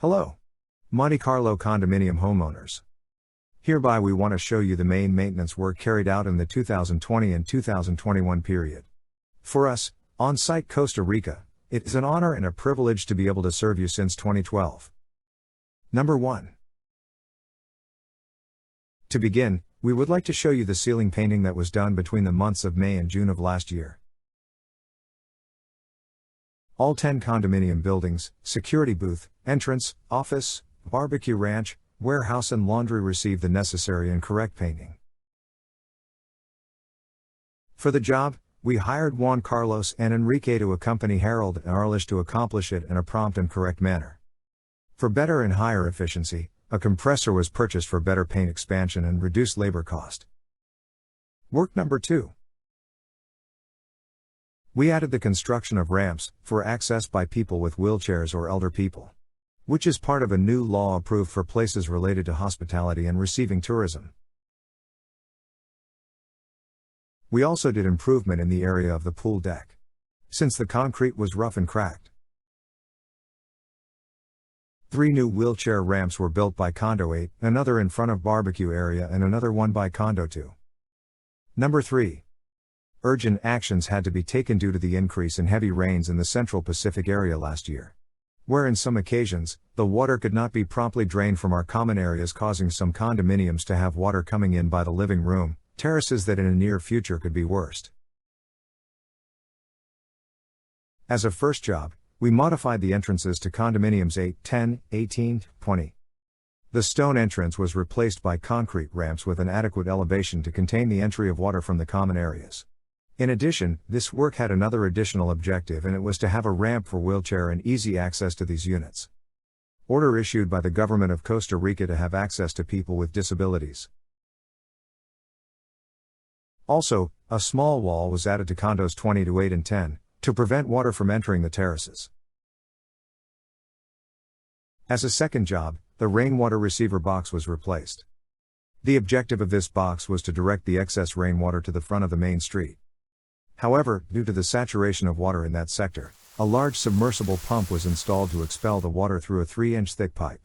Hello, Monte Carlo condominium homeowners. Hereby we want to show you the main maintenance work carried out in the 2020 and 2021 period. For us, on-site Costa Rica, it is an honor and a privilege to be able to serve you since 2012. Number 1. To begin, we would like to show you the ceiling painting that was done between the months of May and June of last year. All 10 condominium buildings, security booth, entrance, office, barbecue ranch, warehouse and laundry received the necessary and correct painting. For the job, we hired Juan Carlos and Enrique to accompany Harold and Arlish to accomplish it in a prompt and correct manner. For better and higher efficiency, a compressor was purchased for better paint expansion and reduced labor cost. Work number 2. We added the construction of ramps, for access by people with wheelchairs or elder people, which is part of a new law approved for places related to hospitality and receiving tourism. We also did improvement in the area of the pool deck, since the concrete was rough and cracked. 3 new wheelchair ramps were built by Condo 8, another in front of barbecue area and another one by Condo 2. Number 3. Urgent actions had to be taken due to the increase in heavy rains in the Central Pacific area last year, where in some occasions, the water could not be promptly drained from our common areas, causing some condominiums to have water coming in by the living room, terraces that in a near future could be worst. As a first job, we modified the entrances to condominiums 8, 10, 18, 20. The stone entrance was replaced by concrete ramps with an adequate elevation to contain the entry of water from the common areas. In addition, this work had another additional objective, and it was to have a ramp for wheelchair and easy access to these units. Order issued by the government of Costa Rica to have access to people with disabilities. Also, a small wall was added to condos 20 to 8 and 10, to prevent water from entering the terraces. As a second job, the rainwater receiver box was replaced. The objective of this box was to direct the excess rainwater to the front of the main street. However, due to the saturation of water in that sector, a large submersible pump was installed to expel the water through a 3-inch thick pipe.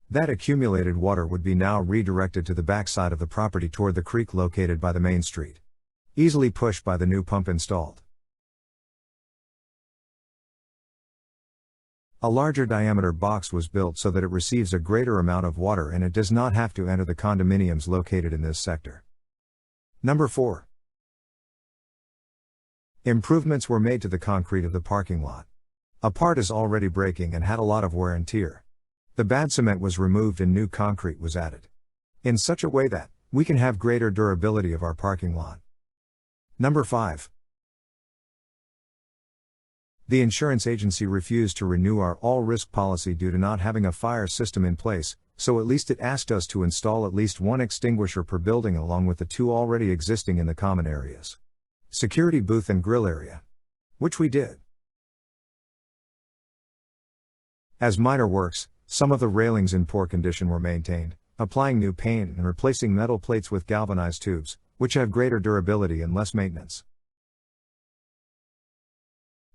That accumulated water would be now redirected to the backside of the property toward the creek located by the main street, easily pushed by the new pump installed. A larger diameter box was built so that it receives a greater amount of water and it does not have to enter the condominiums located in this sector. Number 4. Improvements were made to the concrete of the parking lot. A part is already breaking and had a lot of wear and tear. The bad cement was removed and new concrete was added, in such a way that we can have greater durability of our parking lot. Number 5. The insurance agency refused to renew our all-risk policy due to not having a fire system in place, so at least it asked us to install at least 1 extinguisher per building along with the 2 already existing in the common areas, security booth and grill area, which we did. As minor works, some of the railings in poor condition were maintained, applying new paint and replacing metal plates with galvanized tubes, which have greater durability and less maintenance.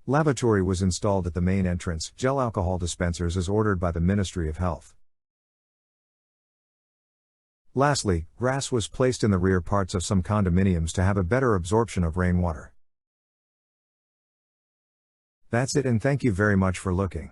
Lavatory was installed at the main entrance, gel alcohol dispensers as ordered by the Ministry of Health. Lastly, grass was placed in the rear parts of some condominiums to have a better absorption of rainwater. That's it, and thank you very much for looking.